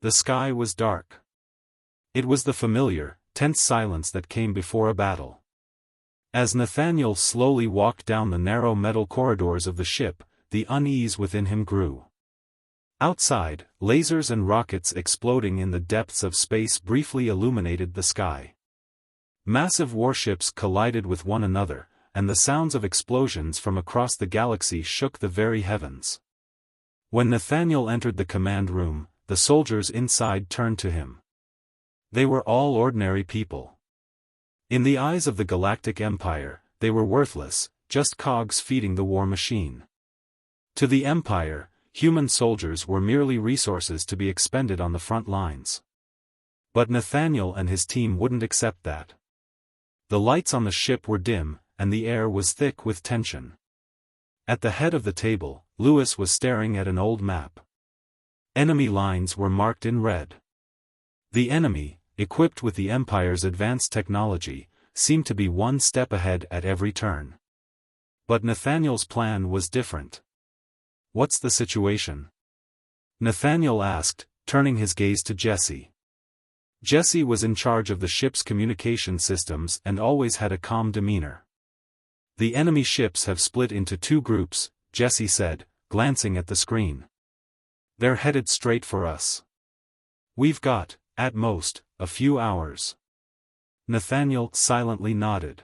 The sky was dark. It was the familiar, tense silence that came before a battle. As Nathaniel slowly walked down the narrow metal corridors of the ship, the unease within him grew. Outside, lasers and rockets exploding in the depths of space briefly illuminated the sky. Massive warships collided with one another, and the sounds of explosions from across the galaxy shook the very heavens. When Nathaniel entered the command room, the soldiers inside turned to him. They were all ordinary people. In the eyes of the Galactic Empire, they were worthless, just cogs feeding the war machine. To the Empire, human soldiers were merely resources to be expended on the front lines. But Nathaniel and his team wouldn't accept that. The lights on the ship were dim, and the air was thick with tension. At the head of the table, Lewis was staring at an old map. Enemy lines were marked in red. The enemy, equipped with the Empire's advanced technology, seemed to be one step ahead at every turn. But Nathaniel's plan was different. "What's the situation?" Nathaniel asked, turning his gaze to Jesse. Jesse was in charge of the ship's communication systems and always had a calm demeanor. "The enemy ships have split into two groups," Jesse said, glancing at the screen. "They're headed straight for us. We've got, at most, a few hours." Nathaniel silently nodded.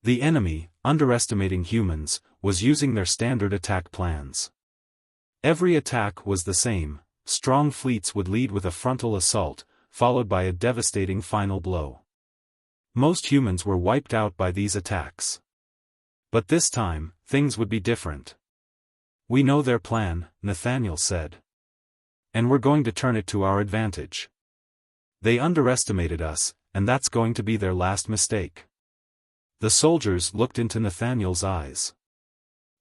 The enemy, underestimating humans, was using their standard attack plans. Every attack was the same: strong fleets would lead with a frontal assault, followed by a devastating final blow. Most humans were wiped out by these attacks. But this time, things would be different. "We know their plan," Nathaniel said. "And we're going to turn it to our advantage. They underestimated us, and that's going to be their last mistake." The soldiers looked into Nathaniel's eyes.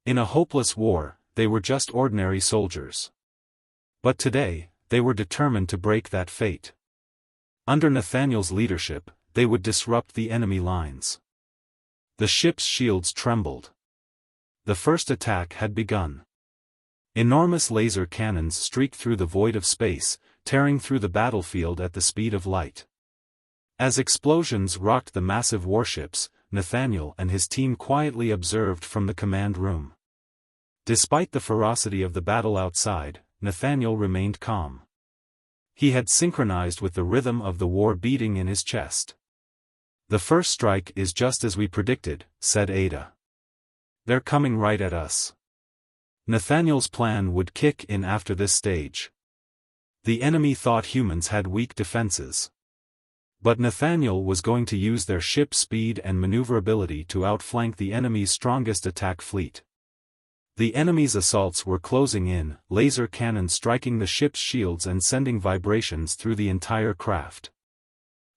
In a hopeless war, they were just ordinary soldiers. But today, they were determined to break that fate. Under Nathaniel's leadership, they would disrupt the enemy lines. The ship's shields trembled. The first attack had begun. Enormous laser cannons streaked through the void of space, tearing through the battlefield at the speed of light. As explosions rocked the massive warships, Nathaniel and his team quietly observed from the command room. Despite the ferocity of the battle outside, Nathaniel remained calm. He had synchronized with the rhythm of the war beating in his chest. "The first strike is just as we predicted," said Ada. "They're coming right at us." Nathaniel's plan would kick in after this stage. The enemy thought humans had weak defenses. But Nathaniel was going to use their ship speed and maneuverability to outflank the enemy's strongest attack fleet. The enemy's assaults were closing in, laser cannons striking the ship's shields and sending vibrations through the entire craft.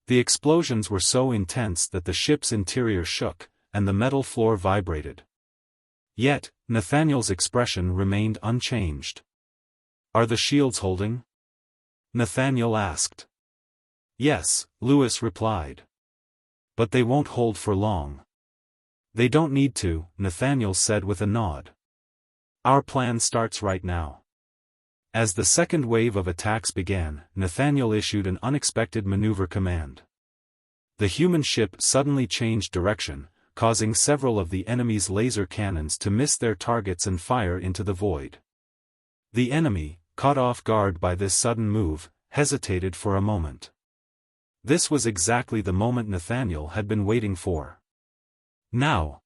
The explosions were so intense that the ship's interior shook, and the metal floor vibrated. Yet, Nathaniel's expression remained unchanged. "Are the shields holding?" Nathaniel asked. "Yes," Lewis replied. "But they won't hold for long." "They don't need to," Nathaniel said with a nod. "Our plan starts right now." As the second wave of attacks began, Nathaniel issued an unexpected maneuver command. The human ship suddenly changed direction, causing several of the enemy's laser cannons to miss their targets and fire into the void. The enemy, caught off guard by this sudden move, hesitated for a moment. This was exactly the moment Nathaniel had been waiting for. "Now!"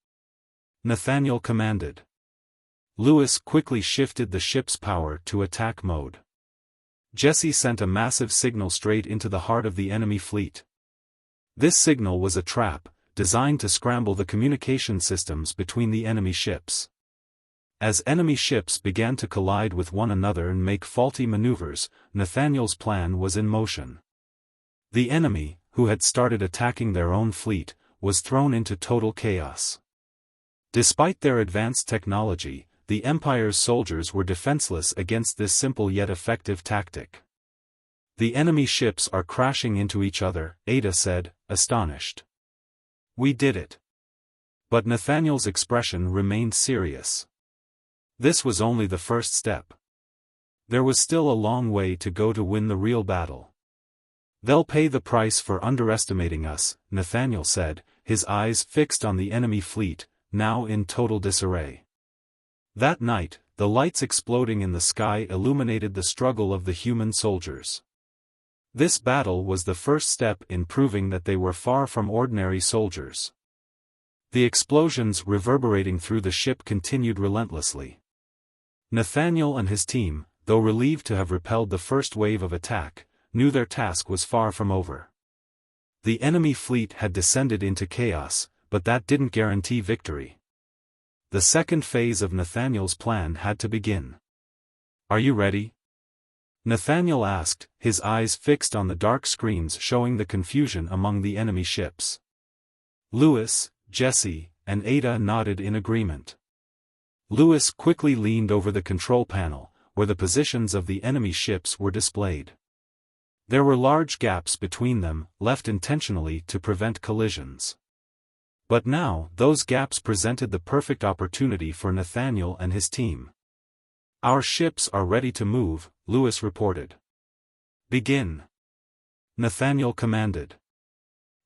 Nathaniel commanded. Lewis quickly shifted the ship's power to attack mode. Jesse sent a massive signal straight into the heart of the enemy fleet. This signal was a trap, designed to scramble the communication systems between the enemy ships. As enemy ships began to collide with one another and make faulty maneuvers, Nathaniel's plan was in motion. The enemy, who had started attacking their own fleet, was thrown into total chaos. Despite their advanced technology, the Empire's soldiers were defenseless against this simple yet effective tactic. "The enemy ships are crashing into each other," Ada said, astonished. "We did it." But Nathaniel's expression remained serious. This was only the first step. There was still a long way to go to win the real battle. "They'll pay the price for underestimating us," Nathaniel said, his eyes fixed on the enemy fleet, now in total disarray. That night, the lights exploding in the sky illuminated the struggle of the human soldiers. This battle was the first step in proving that they were far from ordinary soldiers. The explosions reverberating through the ship continued relentlessly. Nathaniel and his team, though relieved to have repelled the first wave of attack, knew their task was far from over. The enemy fleet had descended into chaos, but that didn't guarantee victory. The second phase of Nathaniel's plan had to begin. "Are you ready?" Nathaniel asked, his eyes fixed on the dark screens showing the confusion among the enemy ships. Lewis, Jesse, and Ada nodded in agreement. Lewis quickly leaned over the control panel, where the positions of the enemy ships were displayed. There were large gaps between them, left intentionally to prevent collisions. But now, those gaps presented the perfect opportunity for Nathaniel and his team. "Our ships are ready to move," Lewis reported. "Begin," Nathaniel commanded.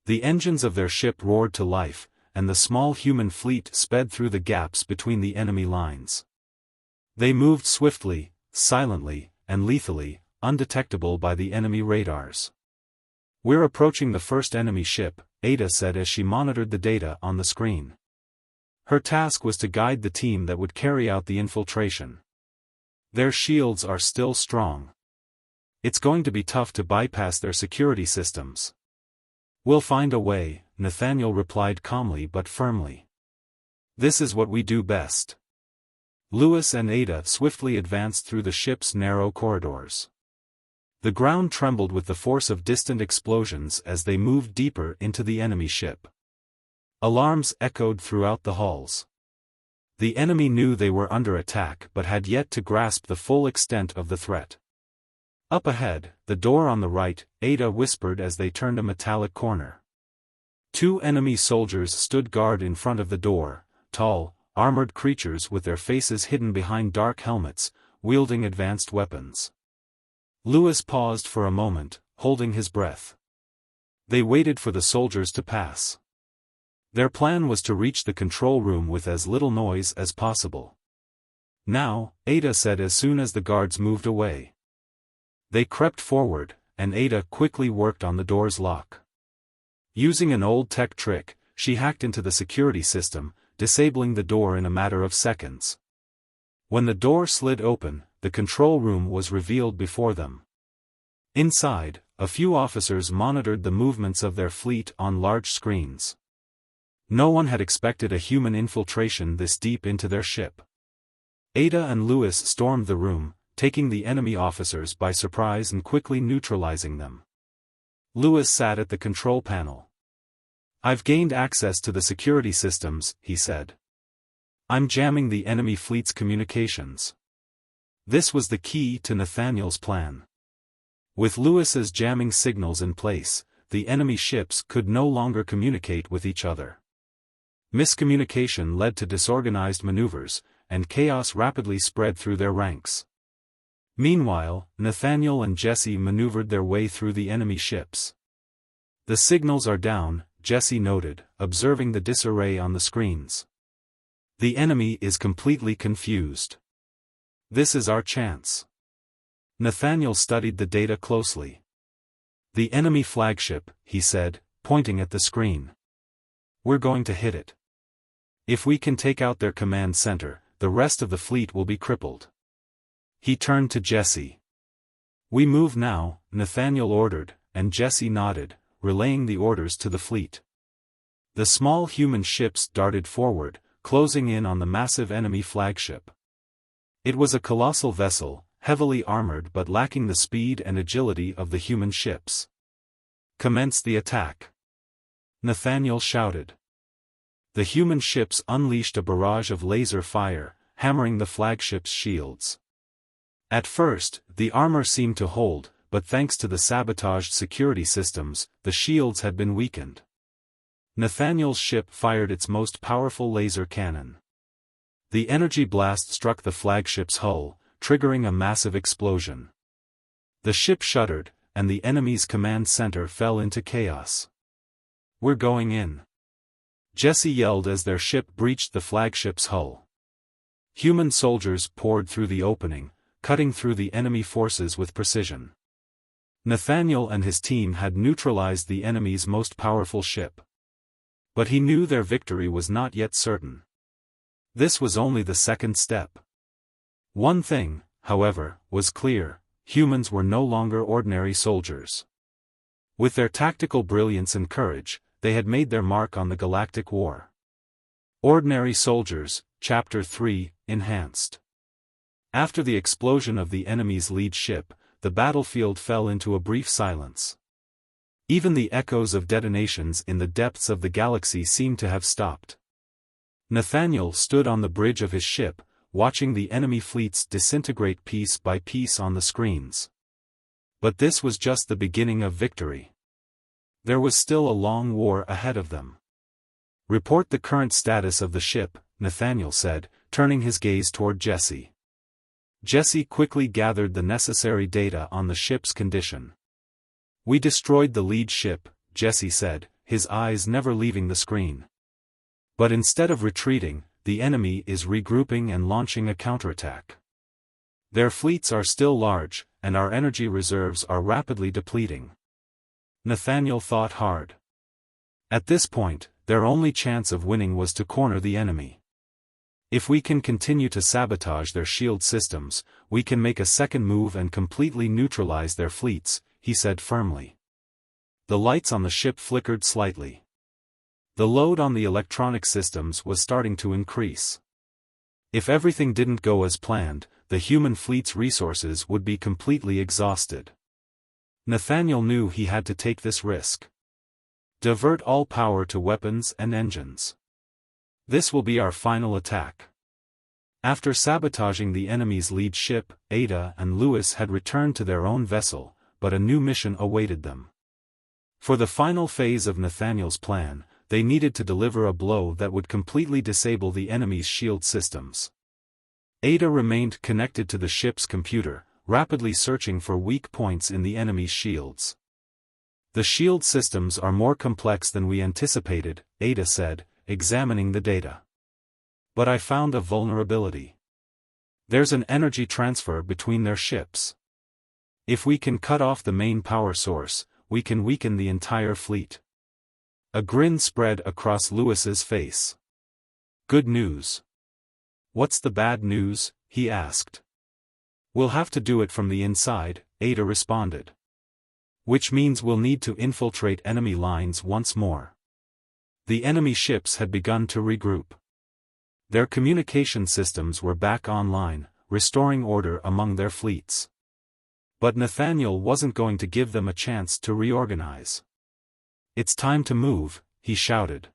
The engines of their ship roared to life, and the small human fleet sped through the gaps between the enemy lines. They moved swiftly, silently, and lethally, undetectable by the enemy radars. "We're approaching the first enemy ship," Ada said as she monitored the data on the screen. Her task was to guide the team that would carry out the infiltration. "Their shields are still strong. It's going to be tough to bypass their security systems." "We'll find a way," Nathaniel replied calmly but firmly. "This is what we do best." Lewis and Ada swiftly advanced through the ship's narrow corridors. The ground trembled with the force of distant explosions as they moved deeper into the enemy ship. Alarms echoed throughout the halls. The enemy knew they were under attack but had yet to grasp the full extent of the threat. Up ahead, the door on the right, Ada whispered as they turned a metallic corner. Two enemy soldiers stood guard in front of the door, tall, armored creatures with their faces hidden behind dark helmets, wielding advanced weapons. Lewis paused for a moment, holding his breath. They waited for the soldiers to pass. Their plan was to reach the control room with as little noise as possible. "Now," Ada said as soon as the guards moved away. They crept forward, and Ada quickly worked on the door's lock. Using an old tech trick, she hacked into the security system, disabling the door in a matter of seconds. When the door slid open, the control room was revealed before them. Inside, a few officers monitored the movements of their fleet on large screens. No one had expected a human infiltration this deep into their ship. Ada and Lewis stormed the room, taking the enemy officers by surprise and quickly neutralizing them. Lewis sat at the control panel. "I've gained access to the security systems," he said. "I'm jamming the enemy fleet's communications." This was the key to Nathaniel's plan. With Lewis's jamming signals in place, the enemy ships could no longer communicate with each other. Miscommunication led to disorganized maneuvers, and chaos rapidly spread through their ranks. Meanwhile, Nathaniel and Jesse maneuvered their way through the enemy ships. "The signals are down," Jesse noted, observing the disarray on the screens. "The enemy is completely confused. This is our chance." Nathaniel studied the data closely. "The enemy flagship," he said, pointing at the screen. "We're going to hit it. If we can take out their command center, the rest of the fleet will be crippled." He turned to Jesse. "We move now," Nathaniel ordered, and Jesse nodded, relaying the orders to the fleet. The small human ships darted forward, closing in on the massive enemy flagship. It was a colossal vessel, heavily armored but lacking the speed and agility of the human ships. "Commence the attack," Nathaniel shouted. The human ships unleashed a barrage of laser fire, hammering the flagship's shields. At first, the armor seemed to hold, but thanks to the sabotaged security systems, the shields had been weakened. Nathaniel's ship fired its most powerful laser cannon. The energy blast struck the flagship's hull, triggering a massive explosion. The ship shuddered, and the enemy's command center fell into chaos. "We're going in," Jesse yelled as their ship breached the flagship's hull. Human soldiers poured through the opening, cutting through the enemy forces with precision. Nathaniel and his team had neutralized the enemy's most powerful ship. But he knew their victory was not yet certain. This was only the second step. One thing, however, was clear: humans were no longer ordinary soldiers. With their tactical brilliance and courage, they had made their mark on the galactic war. Ordinary Soldiers, Chapter 3, Enhanced. After the explosion of the enemy's lead ship, the battlefield fell into a brief silence. Even the echoes of detonations in the depths of the galaxy seemed to have stopped. Nathaniel stood on the bridge of his ship, watching the enemy fleets disintegrate piece by piece on the screens. But this was just the beginning of victory. There was still a long war ahead of them. "Report the current status of the ship," Nathaniel said, turning his gaze toward Jesse. Jesse quickly gathered the necessary data on the ship's condition. "We destroyed the lead ship," Jesse said, his eyes never leaving the screen. "But instead of retreating, the enemy is regrouping and launching a counterattack. Their fleets are still large, and our energy reserves are rapidly depleting." Nathaniel thought hard. At this point, their only chance of winning was to corner the enemy. "If we can continue to sabotage their shield systems, we can make a second move and completely neutralize their fleets," he said firmly. The lights on the ship flickered slightly. The load on the electronic systems was starting to increase. If everything didn't go as planned, the human fleet's resources would be completely exhausted. Nathaniel knew he had to take this risk. "Divert all power to weapons and engines. This will be our final attack." After sabotaging the enemy's lead ship, Ada and Lewis had returned to their own vessel, but a new mission awaited them. For the final phase of Nathaniel's plan, they needed to deliver a blow that would completely disable the enemy's shield systems. Ada remained connected to the ship's computer, rapidly searching for weak points in the enemy's shields. "The shield systems are more complex than we anticipated," Ada said, examining the data. "But I found a vulnerability. There's an energy transfer between their ships. If we can cut off the main power source, we can weaken the entire fleet." A grin spread across Lewis's face. "Good news." "What's the bad news?" he asked. "We'll have to do it from the inside," Ada responded. "Which means we'll need to infiltrate enemy lines once more." The enemy ships had begun to regroup. Their communication systems were back online, restoring order among their fleets. But Nathaniel wasn't going to give them a chance to reorganize. "It's time to move," he shouted.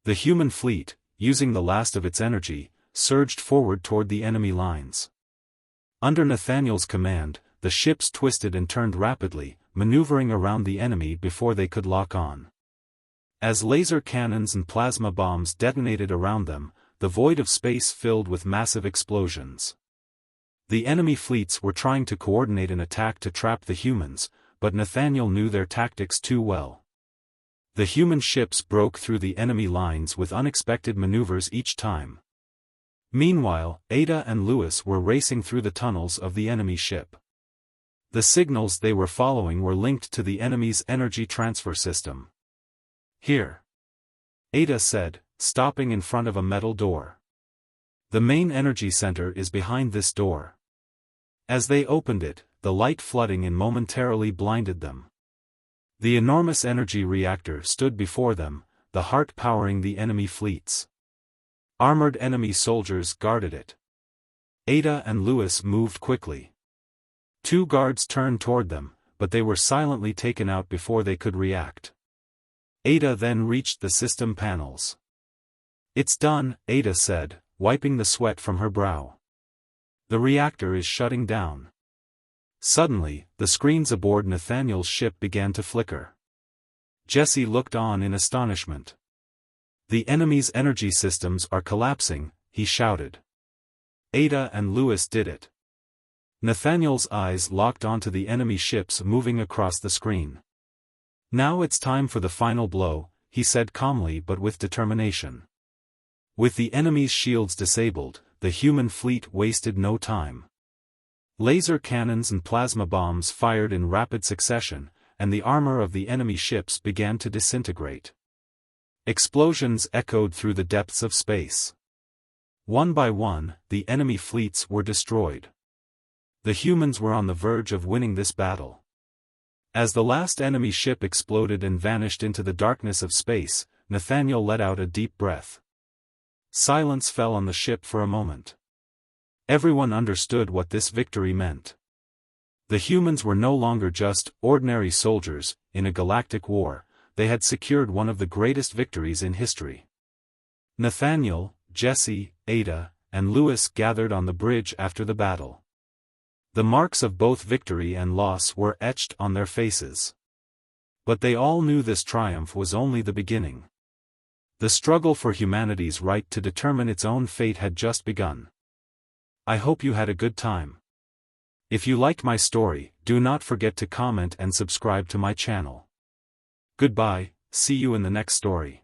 The human fleet, using the last of its energy, surged forward toward the enemy lines. Under Nathaniel's command, the ships twisted and turned rapidly, maneuvering around the enemy before they could lock on. As laser cannons and plasma bombs detonated around them, the void of space filled with massive explosions. The enemy fleets were trying to coordinate an attack to trap the humans, but Nathaniel knew their tactics too well. The human ships broke through the enemy lines with unexpected maneuvers each time. Meanwhile, Ada and Lewis were racing through the tunnels of the enemy ship. The signals they were following were linked to the enemy's energy transfer system. "Here," Ada said, stopping in front of a metal door. "The main energy center is behind this door." As they opened it, the light flooding in momentarily blinded them. The enormous energy reactor stood before them, the heart powering the enemy fleets. Armored enemy soldiers guarded it. Ada and Lewis moved quickly. Two guards turned toward them, but they were silently taken out before they could react. Ada then reached the system panels. "It's done," Ada said, wiping the sweat from her brow. "The reactor is shutting down." Suddenly, the screens aboard Nathaniel's ship began to flicker. Jesse looked on in astonishment. "The enemy's energy systems are collapsing," he shouted. Ada and Lewis did it. Nathaniel's eyes locked onto the enemy ships moving across the screen. "Now it's time for the final blow," he said calmly but with determination. With the enemy's shields disabled, the human fleet wasted no time. Laser cannons and plasma bombs fired in rapid succession, and the armor of the enemy ships began to disintegrate. Explosions echoed through the depths of space. One by one, the enemy fleets were destroyed. The humans were on the verge of winning this battle. As the last enemy ship exploded and vanished into the darkness of space, Nathaniel let out a deep breath. Silence fell on the ship for a moment. Everyone understood what this victory meant. The humans were no longer just ordinary soldiers in a galactic war. They had secured one of the greatest victories in history. Nathaniel, Jesse, Ada, and Lewis gathered on the bridge after the battle. The marks of both victory and loss were etched on their faces. But they all knew this triumph was only the beginning. The struggle for humanity's right to determine its own fate had just begun. I hope you had a good time. If you liked my story, do not forget to comment and subscribe to my channel. Goodbye, see you in the next story.